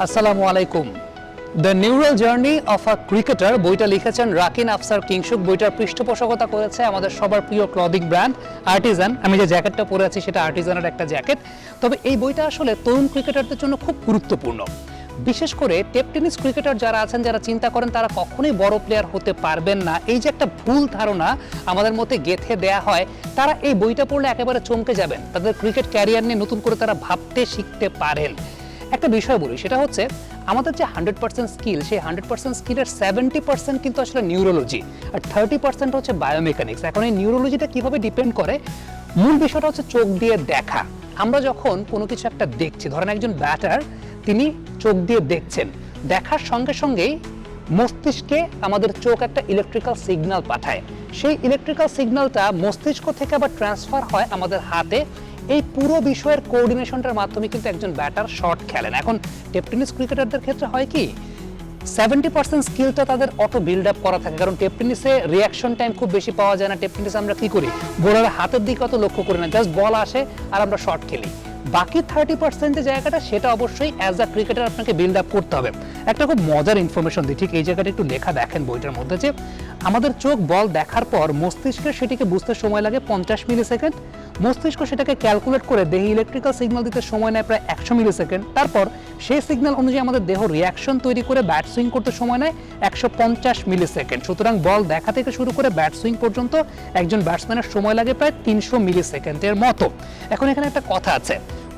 আসসালামু আলাইকুম। The neural journey of a cricketer বইটা লিখেছেন রাকিন আফসার কিংসুক। বইটার পৃষ্ঠপোষকতা করেছে আমাদের সবার প্রিয় ক্লদিং ব্র্যান্ড আর্টিজান। আমি যে জ্যাকেটটা পরে আছি সেটা আর্টিজানের একটা জ্যাকেট। তবে এই বইটা আসলে তরুণ ক্রিকেটারদের জন্য খুব গুরুত্বপূর্ণ, বিশেষ করে টেপ টেনিস ক্রিকেটার যারা আছেন, যারা চিন্তা করেন তারা কখনোই বড় প্লেয়ার হতে পারবেন না, এই যে একটা ভুল ধারণা আমাদের মধ্যে গেঁথে দেয়া হয়, তারা এই বইটা পড়লে একেবারে চমকে যাবেন। তাদের ক্রিকেট ক্যারিয়ার নিয়ে নতুন করে তারা ভাবতে শিখতে পারেন। একটা বিষয় বলি, সেটা হচ্ছে আমাদের যে 100% স্কিল, সেই 100% স্কিলের 70% কিন্তু আসলে নিউরোলজি, আর 30% হচ্ছে বায়োমেকানিক্স। এখন এই নিউরোলজিটা কিভাবে ডিপেন্ড করে, মূল বিষয়টা হচ্ছে চোখ দিয়ে দেখা। আমরা যখন কোনো কিছু একটা দেখছি, ধরেন একজন ব্যাটার, তিনি চোখ দিয়ে দেখছেন, দেখার সঙ্গে সঙ্গেই মস্তিষ্কে আমাদের চোখ একটা ইলেকট্রিক্যাল সিগন্যাল পাঠায়। সেই ইলেকট্রিক্যাল সিগন্যালটা মস্তিষ্ক থেকে আবার ট্রান্সফার হয় আমাদের হাতে। এই পুরো বিষয়ের কোঅর্ডিনেশনটার মাধ্যমে কিন্তু একজন ব্যাটার শট খেলেন। এখন টেপ টেনিস ক্রিকেটারদের ক্ষেত্রে হয় কি, 70% স্কিলটা তাদের অটো বিল্ড আপ করা থাকে, কারণ টেপ টেনিসে রিয়াকশন টাইম খুব বেশি পাওয়া যায় না। টেপ টেনিসে আমরা কি করি, বোলারের হাতের দিকে অত লক্ষ্য করি না, জাস্ট বল আসে আর আমরা শট খেলি। বাকি 30% যে জায়গাটা, সেটা অবশ্যই অ্যাজ আ ক্রিকেটার আপনাকে বিল্ড আপ করতে হবে। একটা খুব মজার ইনফরমেশন দিই, ঠিক এই জায়গাটা একটু লেখা দেখেন বইটার মধ্যে, যে আমাদের চোখ বল দেখার পর মস্তিষ্কে সেটিকে বুঝতে সময় লাগে 50 মিলি সেকেন্ড। মস্তিষ্ক সেটাকে ক্যালকুলেট করে দেহে ইলেকট্রিক্যাল সিগন্যাল দিতে সময় নেয় প্রায় 100 মিলি সেকেন্ড। তারপর সেই সিগন্যাল অনুযায়ী আমাদের দেহ রিয়াকশন তৈরি করে ব্যাট সুইং করতে সময় নেয় 150 মিলি সেকেন্ড। সুতরাং বল দেখা থেকে শুরু করে ব্যাট সুইং পর্যন্ত একজন ব্যাটসম্যানের সময় লাগে প্রায় 300 মিলি সেকেন্ডের মতো। এখন এখানে একটা কথা আছে,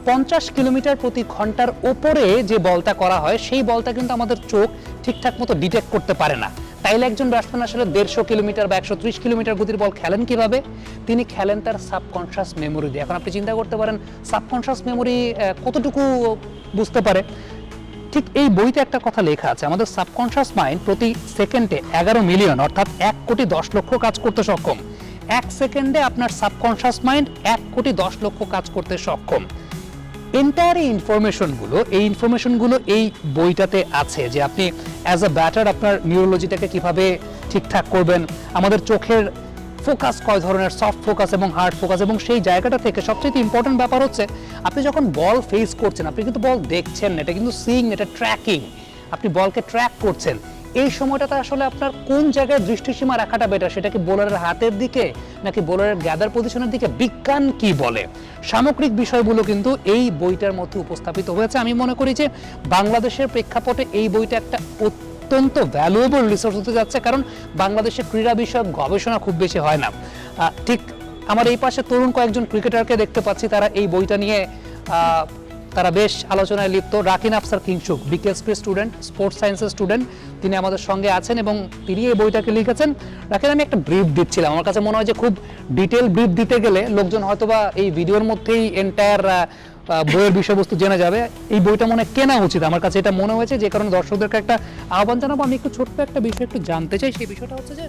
50 কিলোমিটার প্রতি ঘন্টার ওপরে যে বলটা করা হয়, সেই বলটা কিন্তু আমাদের চোখ ঠিকঠাক মতো ডিটেক্ট করতে পারে না। তাইলে একজন ব্যাটসম্যান আসলে 150 কিলোমিটার বা 130 কিলোমিটার গতির বল খেলেন কিভাবে? তিনি খেলেন তার সাবকনশিয়াস মেমোরি দিয়ে। এখন আপনি চিন্তা করতে পারেন সাবকনশিয়াস মেমোরি কতটুকু বুঝতে পারে। ঠিক এই বইতে একটা কথা লেখা আছে, আমাদের সাবকনশিয়াস মাইন্ড প্রতি সেকেন্ডে 11 মিলিয়ন অর্থাৎ 1 কোটি 10 লক্ষ কাজ করতে সক্ষম। 1 সেকেন্ডে আপনার সাবকনশিয়াস মাইন্ড 1 কোটি 10 লক্ষ কাজ করতে সক্ষম। এন্টায়ার এই ইনফরমেশনগুলো এই বইটাতে আছে, যে আপনি অ্যাজ আ ব্যাটার আপনার নিউরোলজিটাকে কিভাবে ঠিকঠাক করবেন, আমাদের চোখের ফোকাস কয় ধরনের, সফট ফোকাস এবং হার্ড ফোকাস, এবং সেই জায়গাটা থেকে সবচেয়ে ইম্পর্টেন্ট ব্যাপার হচ্ছে আপনি যখন বল ফেস করছেন, আপনি কিন্তু বল দেখছেন না, এটা কিন্তু সিইং, এটা ট্র্যাকিং। আপনি বলকে ট্র্যাক করছেন। এই সময়টাতে আসলে আপনার কোন জায়গায় দৃষ্টিসীমা রাখাটা বেটার, সেটা কি বোলারের হাতের দিকে নাকি বোলারের গ্যাদার পজিশনের দিকে, বিজ্ঞান কি বলে, সামগ্রিক বিষয়গুলো কিন্তু এই বইটার মধ্যে উপস্থাপিত হয়েছে। আমি মনে করি যে বাংলাদেশের প্রেক্ষাপটে এই বইটা একটা অত্যন্ত ভ্যালুয়েবল রিসোর্স হতে যাচ্ছে, কারণ বাংলাদেশে ক্রীড়া বিষয়ক গবেষণা খুব বেশি হয় না। ঠিক আমার এই পাশে তরুণ কয়েকজন ক্রিকেটারকে দেখতে পাচ্ছি, তারা এই বইটা নিয়ে তারা বেশ আলোচনায় লিপ্ত। Rakin Afsar Kingshuk, BKSP student, sports সায়েন্সের স্টুডেন্ট, তিনি আমাদের সঙ্গে আছেন এবং তিনি এই বইটাকে লিখেছেন। রাকিন, আমি একটা ব্রিফ দিচ্ছিলাম, আমার কাছে মনে হয় যে খুব ডিটেল ব্রিফ দিতে গেলে লোকজন হয়তোবা এই ভিডিওর মধ্যেই এন্টায়ার বইয়ের বিষয়বস্তু জেনে যাবে। এই বইটা মনে কেনা উচিত, আমার কাছে এটা মনে হয়েছে, যে কারণে দর্শকদেরকে একটা আহ্বান জানাবো। আমি একটু ছোট্ট একটা বিষয় একটু জানতে চাই, সেই বিষয়টা হচ্ছে যে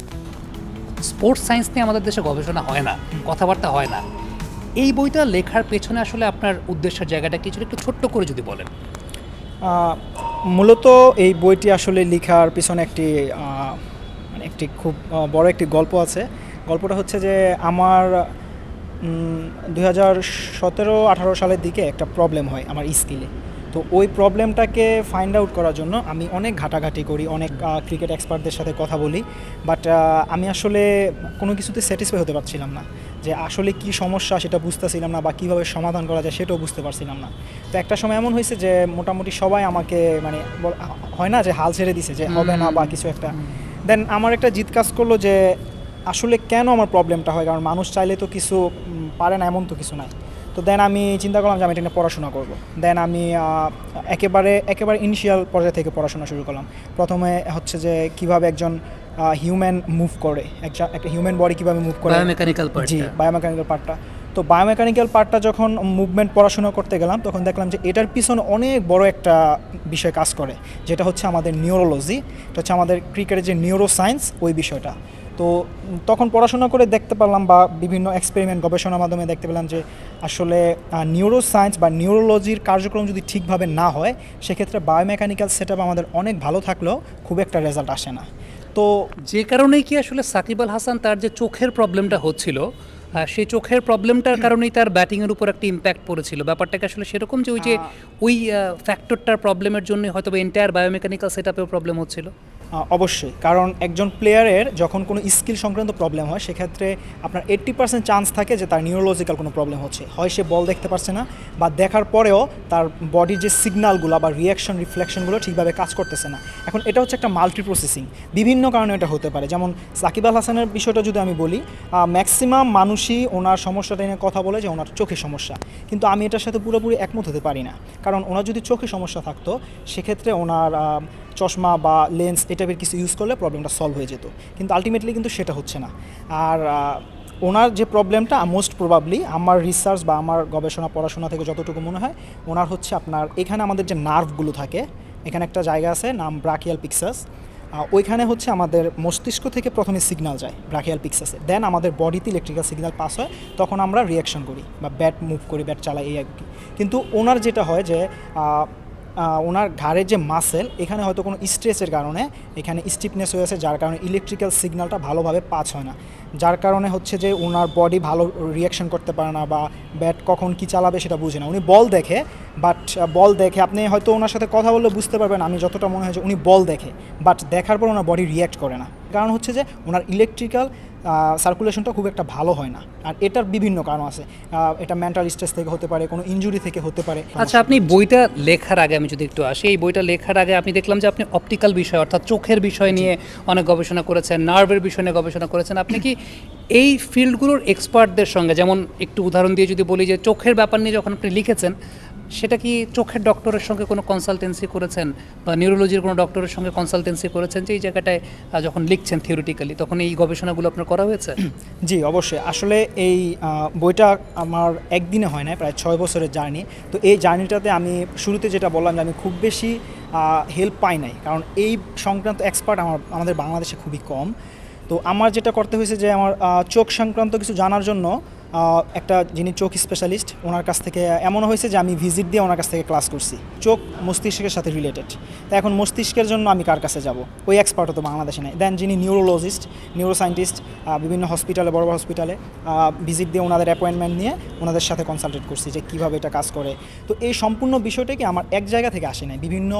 স্পোর্টস সায়েন্স নিয়ে আমাদের দেশে গবেষণা হয় না, কথাবার্তা হয় না। এই বইটা লেখার পেছনে আসলে আপনার উদ্দেশ্যের জায়গাটা কিছু একটু ছোট্ট করে যদি বলেন। মূলত এই বইটি আসলে লেখার পিছনে একটি খুব বড় একটি গল্প আছে। গল্পটা হচ্ছে যে আমার 2017-18 সালের দিকে একটা প্রবলেম হয় আমার স্কিলে। তো ওই প্রবলেমটাকে ফাইন্ড আউট করার জন্য আমি অনেক ঘাটাঘাটি করি, অনেক ক্রিকেট এক্সপার্টদের সাথে কথা বলি, বাট আমি আসলে কোনো কিছুতে স্যাটিসফাই হতে পারছিলাম না, যে আসলে কি সমস্যা সেটা বুঝতেছিলাম না, বা কীভাবে সমাধান করা যায় সেটাও বুঝতে পারছিলাম না। তো একটা সময় এমন হয়েছে যে মোটামুটি সবাই আমাকে হয় না যে হাল ছেড়ে দিছে যে হবে না বা কিছু একটা। দেন আমার একটা জিদ কাজ করলো যে আসলে কেন আমার প্রবলেমটা হয়, কারণ মানুষ চাইলে তো কিছু পারে না, এমন তো কিছু নাই। তো দেন আমি চিন্তা করলাম যে আমি এটা নিয়ে পড়াশোনা করব। দেন আমি একেবারে ইনিশিয়াল পর্যায়ে থেকে পড়াশোনা শুরু করলাম। প্রথমে হচ্ছে যে কীভাবে একজন হিউম্যান মুভ করে, একটা হিউম্যান বডি কীভাবে মুভ করে, বায়োমেকানিক্যাল পার্ট। জি, বায়োমেকানিক্যাল পার্টটা। তো বায়োমেকানিক্যাল পার্টটা যখন মুভমেন্ট পড়াশোনা করতে গেলাম, তখন দেখলাম যে এটার পিছনে অনেক বড় একটা বিষয় কাজ করে, যেটা হচ্ছে আমাদের নিউরোলজি। এটা হচ্ছে আমাদের ক্রিকেটের যে নিউরো সায়েন্স, ওই বিষয়টা। তো তখন পড়াশোনা করে দেখতে পারলাম, বা বিভিন্ন এক্সপেরিমেন্ট গবেষণার মাধ্যমে দেখতে পেলাম যে আসলে নিউরো সায়েন্স বা নিউরোলজির কার্যক্রম যদি ঠিকভাবে না হয়, সেক্ষেত্রে বায়োমেকানিক্যাল সেটআপ আমাদের অনেক ভালো থাকলেও খুব একটা রেজাল্ট আসে না। তো যে কারণেই কি আসলে সাকিব আল হাসান তার যে চোখের প্রবলেমটা হচ্ছিল, সেই চোখের প্রবলেমটার কারণেই তার ব্যাটিংয়ের উপর একটা ইম্প্যাক্ট পড়েছিল। ব্যাপারটাকে আসলে সেরকম যে ওই ফ্যাক্টরটার প্রবলেমের জন্য হয়তো এন্টায়ার বায়োমেকানিক্যাল সেট আপেও প্রবলেম হচ্ছিল। অবশ্যই, কারণ একজন প্লেয়ারের যখন কোনো স্কিল সংক্রান্ত প্রবলেম হয় সেক্ষেত্রে আপনার 80% চান্স থাকে যে তার নিউরোলজিক্যাল কোনো প্রবলেম হচ্ছে, হয় সে বল দেখতে পারছে না বা দেখার পরেও তার বডির যে সিগনালগুলো বা রিয়াকশন রিফ্লেকশনগুলো ঠিকভাবে কাজ করতেছে না। এখন এটা হচ্ছে একটা মাল্টি প্রসেসিং, বিভিন্ন কারণে এটা হতে পারে। যেমন সাকিব আল হাসানের বিষয়টা যদি আমি বলি, ম্যাক্সিমাম মানুষই ওনার সমস্যাটা নিয়ে কথা বলে যে ওনার চোখে সমস্যা, কিন্তু আমি এটার সাথে পুরোপুরি একমত হতে পারি না। কারণ ওনার যদি চোখে সমস্যা থাকতো সেক্ষেত্রে ওনার চশমা বা লেন্স এটা কিছু ইউজ করলে প্রবলেমটা সলভ হয়ে যেত, কিন্তু আলটিমেটলি কিন্তু সেটা হচ্ছে না। আর ওনার যে প্রবলেমটা মোস্ট প্রবাবলি আমার রিসার্চ বা আমার গবেষণা পড়াশোনা থেকে যতটুকু মনে হয়, ওনার হচ্ছে আপনার এখানে আমাদের যে নার্ভগুলো থাকে, এখানে একটা জায়গা আছে নাম ব্রাকিয়াল পিক্সাস, ওইখানে হচ্ছে আমাদের মস্তিষ্ক থেকে প্রথমে সিগন্যাল যায় ব্রাকিয়াল পিক্সাসে, দেন আমাদের বডিতে ইলেকট্রিক্যাল সিগন্যাল পাস হয়, তখন আমরা রিয়াকশন করি বা ব্যাট মুভ করি, ব্যাট চালাই, এই আর কি। কিন্তু ওনার যেটা হয় যে ওনার ঘাড়ের যে মাসেল, এখানে হয়তো কোনো স্ট্রেসের কারণে এখানে স্টিফনেস হয়েছে, যার কারণে ইলেকট্রিক্যাল সিগন্যালটা ভালোভাবে পাস হয় না, যার কারণে হচ্ছে যে ওনার বডি ভালো রিয়াকশন করতে পারে না বা ব্যাট কখন কি চালাবে সেটা বুঝে না। উনি বল দেখে, বাট বল দেখে আপনি হয়তো ওনার সাথে কথা বললে বুঝতে পারবেন, আমি যতটা মনে হয় যে উনি বল দেখে, বাট দেখার পর ওনার বডি রিয়্যাক্ট করে না। কারণ হচ্ছে যে ওনার ইলেকট্রিক্যাল সার্কুলেশনটা খুব একটা ভালো হয় না। আর এটার বিভিন্ন কারণ আছে, এটা মেন্টাল স্ট্রেস থেকে হতে পারে, কোনো ইনজুরি থেকে হতে পারে। আচ্ছা, আপনি বইটা লেখার আগে আমি যদি একটু আসি, এই বইটা লেখার আগে আমি দেখলাম যে আপনি অপটিক্যাল বিষয় অর্থাৎ চোখের বিষয় নিয়ে অনেক গবেষণা করেছেন, নার্ভের বিষয় নিয়ে গবেষণা করেছেন। আপনি কি এই ফিল্ডগুলোর এক্সপার্টদের সঙ্গে, যেমন একটু উদাহরণ দিয়ে যদি বলি যে চোখের ব্যাপার নিয়ে যখন আপনি লিখেছেন, সেটা কি চোখের ডক্টরের সঙ্গে কোনো কনসালটেন্সি করেছেন বা নিউরোলজির কোনো ডক্টরের সঙ্গে কনসালটেন্সি করেছেন যে এই জায়গাটায় যখন লিখছেন থিওরিটিক্যালি, তখন এই গবেষণাগুলো আপনার করা হয়েছে? জি, অবশ্যই। আসলে এই বইটা আমার একদিনে হয় না, প্রায় 6 বছরের জার্নি। তো এই জার্নিটাতে আমি শুরুতে যেটা বললাম যে আমি খুব বেশি হেল্প পাই নাই, কারণ এই সংক্রান্ত এক্সপার্ট আমাদের বাংলাদেশে খুবই কম। তো আমার যেটা করতে হয়েছে যে আমার চোখ সংক্রান্ত কিছু জানার জন্য একটা যিনি চোখ স্পেশালিস্ট, ওনার কাছ থেকে এমনও হয়েছে যে আমি ভিজিট দিয়ে ওনার কাছ থেকে ক্লাস করছি। চোখ মস্তিষ্কের সাথে রিলেটেড, তো এখন মস্তিষ্কের জন্য আমি কার কাছে যাব? ওই এক্সপার্টও তো বাংলাদেশে নেই। দেন যিনি নিউরোলজিস্ট, নিউরোসায়েন্টিস্ট, বিভিন্ন হসপিটালে, বড় বড় হসপিটালে ভিজিট দিয়ে ওনাদের অ্যাপয়েন্টমেন্ট নিয়ে ওনাদের সাথে কনসালটেট করছি যে কীভাবে এটা কাজ করে। তো এই সম্পূর্ণ বিষয়টাকে আমার এক জায়গা থেকে আসে নাই, বিভিন্ন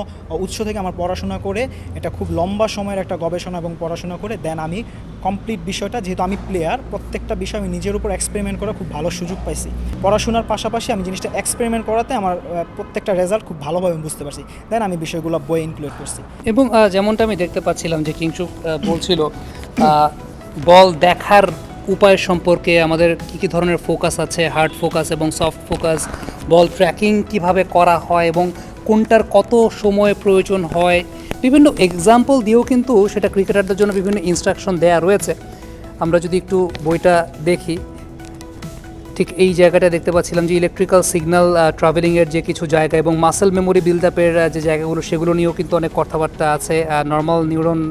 উৎস থেকে আমার পড়াশোনা করে, এটা খুব লম্বা সময়ের একটা গবেষণা এবং পড়াশোনা করে দেন আমি কমপ্লিট বিষয়টা, যেহেতু আমি প্লেয়ার, প্রত্যেকটা বিষয় আমি নিজের উপর এক্সপেরিমেন্ট করার খুব ভালো সুযোগ পাইছি। পড়াশোনার পাশাপাশি আমি জিনিসটা এক্সপেরিমেন্ট করাতে আমার প্রত্যেকটা রেজাল্ট খুব ভালোভাবে বুঝতে পারছি, দেন আমি বিষয়গুলো বইয়ে ইনক্লুড করছি। এবং যেমনটা আমি দেখতে পাচ্ছিলাম যে কিংশুক বলছিল বল দেখার উপায় সম্পর্কে, আমাদের কী কী ধরনের ফোকাস আছে, হার্ড ফোকাস এবং সফট ফোকাস, বল ট্র্যাকিং কিভাবে করা হয় এবং কোনটার কত সময় প্রয়োজন হয়, বিভিন্ন এক্সাম্পল দিয়েও কিন্তু সেটা ক্রিকেটারদের জন্য বিভিন্ন ইনস্ট্রাকশন দেয়া রয়েছে। আমরা যদি একটু বইটা দেখি, ঠিক এই জায়গাটা দেখতে পাচ্ছিলাম যে ইলেকট্রিক্যাল সিগন্যাল ট্রাভেলিংয়ের যে কিছু জায়গা এবং মাসেল মেমোরি বিল্ড আপের যে জায়গাগুলো, সেগুলো নিয়েও কিন্তু অনেক কথাবার্তা আছে। নর্মাল নিউরন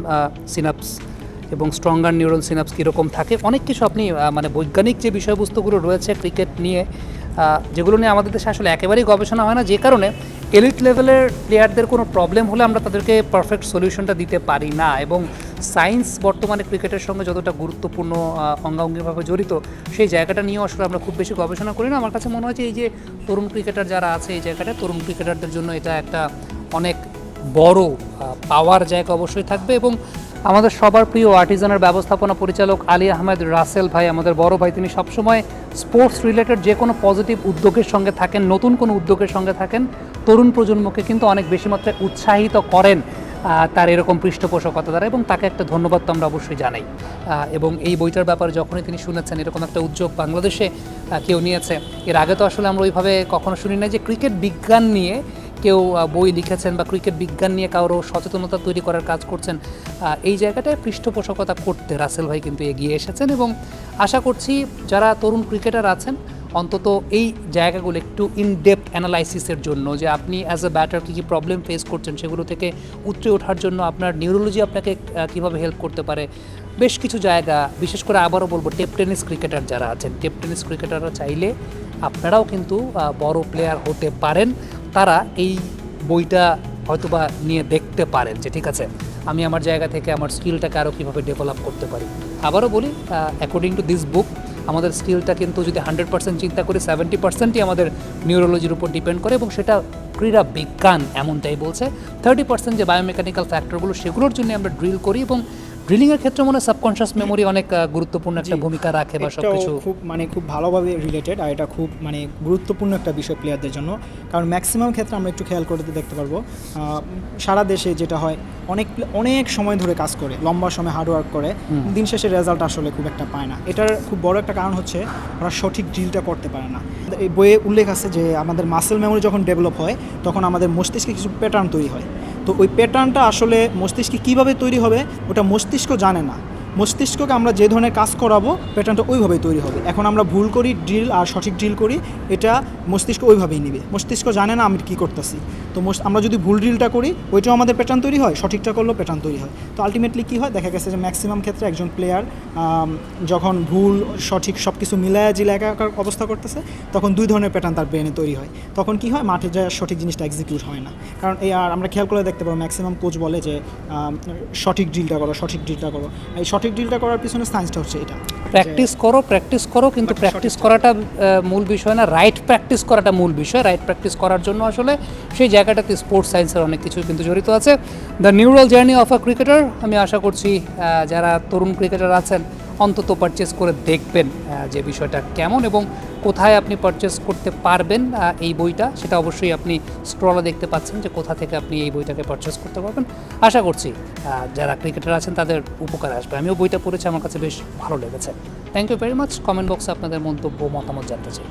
সিনাপস এবং স্ট্রঙ্গার নিউরন সিনাপস কীরকম থাকে, অনেক কিছু আপনি মানে বৈজ্ঞানিক যে বিষয়বস্তুগুলো রয়েছে ক্রিকেট নিয়ে, যেগুলো নিয়ে আমাদের দেশে আসলে একেবারেই গবেষণা হয় না, যে কারণে এলিট লেভেলের প্লেয়ারদের কোনো প্রবলেম হলে আমরা তাদেরকে পারফেক্ট সলিউশনটা দিতে পারি না। এবং সায়েন্স বর্তমানে ক্রিকেটের সঙ্গে যতটা গুরুত্বপূর্ণ অঙ্গাঙ্গিভাবে জড়িত, সেই জায়গাটা নিয়েও আসলে আমরা খুব বেশি গবেষণা করি না। আমার কাছে মনে হয় যে এই যে তরুণ ক্রিকেটার যারা আছে, এই জায়গাটা তরুণ ক্রিকেটারদের জন্য এটা একটা অনেক বড় পাওয়ার জায়গা অবশ্যই থাকবে। এবং আমাদের সবার প্রিয় আর্টিজানের ব্যবস্থাপনা পরিচালক আলী আহমেদ রাসেল ভাই, আমাদের বড় ভাই, তিনি সবসময় স্পোর্টস রিলেটেড যে কোনো পজিটিভ উদ্যোগের সঙ্গে থাকেন, নতুন কোনো উদ্যোগের সঙ্গে থাকেন, তরুণ প্রজন্মকে কিন্তু অনেক বেশি মাত্রায় উৎসাহিত করেন তার এরকম পৃষ্ঠপোষকতা দ্বারা, এবং তাকে একটা ধন্যবাদ তো আমরা অবশ্যই জানাই। এবং এই বইটার ব্যাপারে যখনই তিনি শুনেছেন এরকম একটা উদ্যোগ বাংলাদেশে কেউ নিয়েছে, এর আগে তো আসলে আমরা ওইভাবে কখনো শুনি না যে ক্রিকেট বিজ্ঞান নিয়ে কেউ বই লিখেছেন বা ক্রিকেট বিজ্ঞান নিয়ে কারো সচেতনতা তৈরি করার কাজ করছেন। এই জায়গাটায় পৃষ্ঠপোষকতা করতে রাসেল ভাই কিন্তু এগিয়ে এসেছেন, এবং আশা করছি যারা তরুণ ক্রিকেটার আছেন অন্তত এই জায়গাগুলো একটু ইনডেপথ অ্যানালাইসিসের জন্য, যে আপনি অ্যাজ এ ব্যাটার কী কী প্রবলেম ফেস করছেন সেগুলো থেকে উতরে ওঠার জন্য আপনার নিউরোলজি আপনাকে কীভাবে হেল্প করতে পারে, বেশ কিছু জায়গা, বিশেষ করে আবারও বলবো টেপ টেনিস ক্রিকেটার যারা আছেন, টেপ টেনিস ক্রিকেটাররা চাইলে আপনারাও কিন্তু বড় প্লেয়ার হতে পারেন। তারা এই বইটা হয়তোবা নিয়ে দেখতে পারেন যে ঠিক আছে, আমি আমার জায়গা থেকে আমার স্কিলটাকে আরও কীভাবে ডেভেলপ করতে পারি। আবারও বলি, অ্যাকর্ডিং টু দিস বুক আমাদের স্কিলটা কিন্তু যদি 100% চিন্তা করি 70%ই আমাদের নিউরোলজির উপর ডিপেন্ড করে, এবং সেটা ক্রীড়া বিজ্ঞান এমনটাই বলছে। 30% যে বায়োমেকানিক্যাল ফ্যাক্টরগুলো সেগুলোর জন্য আমরা ড্রিল করি, এবং ড্রিলিংয়ের ক্ষেত্রে মনে হয় সাবকনশিয়াস মেমোরি অনেক গুরুত্বপূর্ণ একটা ভূমিকা রাখে বা সব এটাও কিছু। খুব ভালোভাবে রিলেটেড, আর এটা খুব গুরুত্বপূর্ণ একটা বিষয় প্লেয়ারদের জন্য। কারণ ম্যাক্সিমাম ক্ষেত্রে আমরা একটু খেয়াল করে দেখতে পারবো সারা দেশে যেটা হয়, অনেক সময় ধরে কাজ করে, লম্বা সময় হার্ডওয়ার্ক করে, দিন শেষে রেজাল্ট আসলে খুব একটা পায় না। এটার খুব বড় একটা কারণ হচ্ছে ওরা সঠিক ড্রিলটা করতে পারে না। এই বইয়ে উল্লেখ আছে যে আমাদের মাসেল মেমোরি যখন ডেভেলপ হয় তখন আমাদের মস্তিষ্কে কিছু প্যাটার্ন তৈরি হয়। তো ওই প্যাটার্নটা আসলে মস্তিষ্কে কীভাবে তৈরি হবে ওটা মস্তিষ্ক জানে না। মস্তিষ্ককে আমরা যে ধরনের কাজ করাবো প্যাটার্নটা ওইভাবেই তৈরি হবে। এখন আমরা ভুল করি ড্রিল আর সঠিক ড্রিল করি, এটা মস্তিষ্ক ওইভাবেই নেবে। মস্তিষ্ক জানে না আমি কী করতেছি। তো আমরা যদি ভুল ড্রিলটা করি ওইটাও আমাদের প্যাটার্ন তৈরি হয়, সঠিকটা করলেও প্যাটার্ন তৈরি হয়। তো আলটিমেটলি কী হয়, দেখা গেছে যে ম্যাক্সিমাম ক্ষেত্রে একজন প্লেয়ার যখন ভুল সঠিক সব কিছু মিলায়া একাকার অবস্থা করতেছে, তখন দুই ধরনের প্যাটার্ন তার ব্রেনে তৈরি হয়। তখন কী হয়, মাঠে যায় সঠিক জিনিসটা এক্সিকিউট হয় না। কারণ এই আর আমরা খেয়াল করে দেখতে পাবো ম্যাক্সিমাম কোচ বলে যে সঠিক ড্রিলটা করো, সঠিক ড্রিলটা করো। এই সঠিক ড্রিলটা করার পিছনে সায়েন্সটা হচ্ছে এটা, প্র্যাকটিস করো, কিন্তু প্র্যাকটিস করাটা মূল বিষয় না, রাইট প্র্যাকটিস করাটা মূল বিষয়। রাইট প্র্যাকটিস করার জন্য আসলে সেই জায়গাটাতে স্পোর্টস সায়েন্সের অনেক কিছু কিন্তু জড়িত আছে। The neural journey of a cricketer, আমি আশা করছি যারা তরুণ ক্রিকেটার আছেন অন্তত পারচেস করে দেখবেন যে বিষয়টা কেমন এবং কোথায় আপনি পারচেস করতে পারবেন এই বইটা, সেটা অবশ্যই আপনি স্ক্রলে দেখতে পাচ্ছেন যে কোথা থেকে আপনি এই বইটাকে পারচেস করতে পারবেন। আশা করছি যারা ক্রিকেটার আছেন তাদের উপকারে আসবে। আমিও বইটা পড়েছি, আমার কাছে বেশ ভালো লেগেছে। Thank you very much. Comment বক্সে আপনাদের মন্তব্য মতামত জানতে চাই।